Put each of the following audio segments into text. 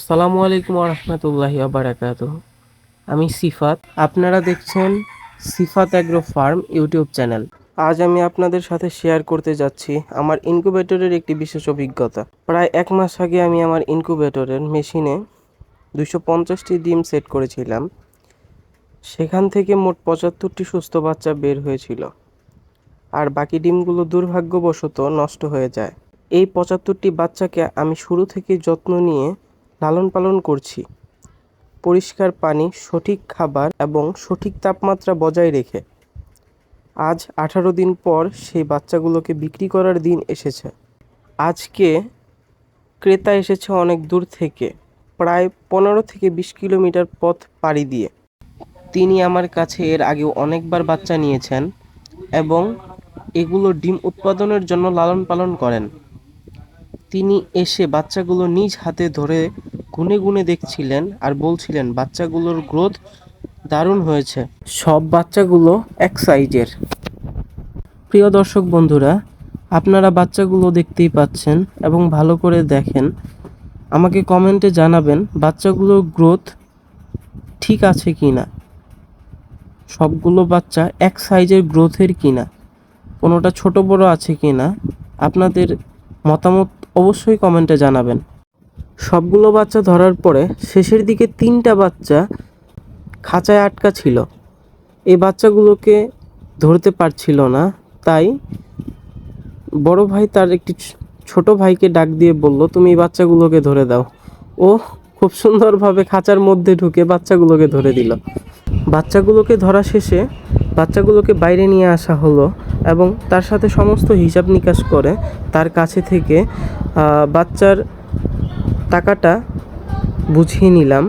আসসালামু আলাইকুম রহমতুল্লাহি বারাকাতুহ। আমি সিফাত, আপনারা দেখছেন সিফাত অ্যাগ্রো ফার্ম ইউটিউব চ্যানেল। আজ আমি আপনাদের সাথে শেয়ার করতে যাচ্ছি আমার ইনকিউবেটরের একটি বিশেষ অভিজ্ঞতা। প্রায় 1 মাস আগে আমি আমার ইনকিউবেটরের মেশিনে 250টি ডিম সেট করেছিলাম। সেখান থেকে মোট 75টি সুস্থ বাচ্চা বের হয়েছিল, আর বাকি ডিমগুলো দুর্ভাগ্যবশত নষ্ট হয়ে যায়। এই 75টি বাচ্চাকে আমি শুরু থেকে যত্ন নিয়ে লালন পালন করছি, পরিষ্কার পানি, সঠিক খাবার এবং সঠিক তাপমাত্রা বজায় রেখে। আজ 18 দিন পর সেই বাচ্চাগুলোকে বিক্রি করার দিন এসেছে। আজকে ক্রেতা এসেছে অনেক দূর থেকে, প্রায় 15 থেকে 20 কিলোমিটার পথ পাড়ি দিয়ে। তিনি আমার কাছে এর আগেও অনেকবার বাচ্চা নিয়েছেন এবং এগুলো ডিম উৎপাদনের জন্য লালন পালন করেন। তিনি এসে বাচ্চাগুলো নিজ হাতে ধরে গুনে গুনে দেখছিলেন আর বলছিলেন বাচ্চাগুলোর গ্রোথ দারুণ হয়েছে। সব বাচ্চাগুলো এক সাইজের। প্রিয় দর্শক বন্ধুরা, আপনারা বাচ্চাগুলো দেখতেই পাচ্ছেন এবং ভালো করে দেখেন। আমাকে কমেন্টে জানাবেন বাচ্চাগুলোর গ্রোথ ঠিক আছে কি না, সবগুলো বাচ্চা এক সাইজের গ্রোথের কি না, কোনোটা ছোট বড় আছে কি না। আপনাদের মতামত অবশ্যই কমেন্টে জানাবেন। সবগুলো বাচ্চা ধরার পরে শেষের দিকে 3টা বাচ্চা খাঁচায় আটকা ছিল। এই বাচ্চাগুলোকে ধরতে পারছিল না, তাই বড় ভাই তার একটি ছোট ভাইকে ডাক দিয়ে বলল, তুমি এই বাচ্চাগুলোকে ধরে দাও। ও খুব সুন্দরভাবে খাঁচার মধ্যে ঢুকে বাচ্চাগুলোকে ধরে দিল। বাচ্চাগুলোকে ধরা শেষে বাচ্চাগুলোকে বাইরে নিয়ে আসা হলো এবং তার সাথে সমস্ত হিসাব নিকাশ করে তার কাছে থেকে বাচ্চার টাকাটা বুঝিয়ে নিলাম।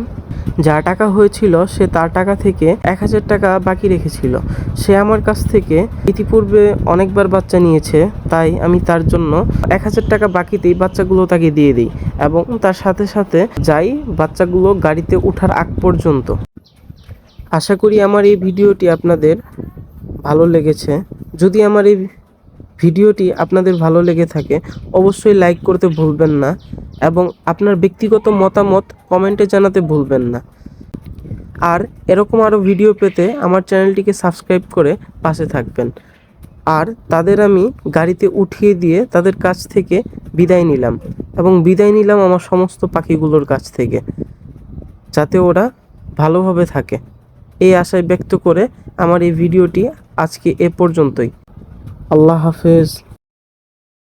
যা টাকা হয়েছিল সে তার টাকা থেকে 1000 টাকা বাকি রেখেছিল। সে আমার কাছ থেকে ইতিপূর্বে অনেকবার বাচ্চা নিয়েছে, তাই আমি তার জন্য 1000 টাকা বাকিতেই বাচ্চাগুলো তাকে দিয়ে দিই এবং তার সাথে সাথে যাই বাচ্চাগুলো গাড়িতে ওঠার আগ পর্যন্ত। আশা করি আমার এই ভিডিওটি আপনাদের ভালো লেগেছে। যদি আমার এই ভিডিওটি আপনাদের ভালো লেগে থাকে অবশ্যই লাইক করতে ভুলবেন না এবং আপনার ব্যক্তিগত মতামত কমেন্টে জানাতে ভুলবেন না। আর এরকম আরও ভিডিও পেতে আমার চ্যানেলটিকে সাবস্ক্রাইব করে পাশে থাকবেন। আর তাদের আমি গাড়িতে উঠিয়ে দিয়ে তাদের কাছ থেকে বিদায় নিলাম এবং বিদায় নিলাম আমার সমস্ত পাখিগুলোর কাছ থেকে, যাতে ওরা ভালোভাবে থাকে। এই আশায় ব্যক্ত করে আমার এই ভিডিওটি আজকে এ পর্যন্তই। আল্লাহ হাফেজ।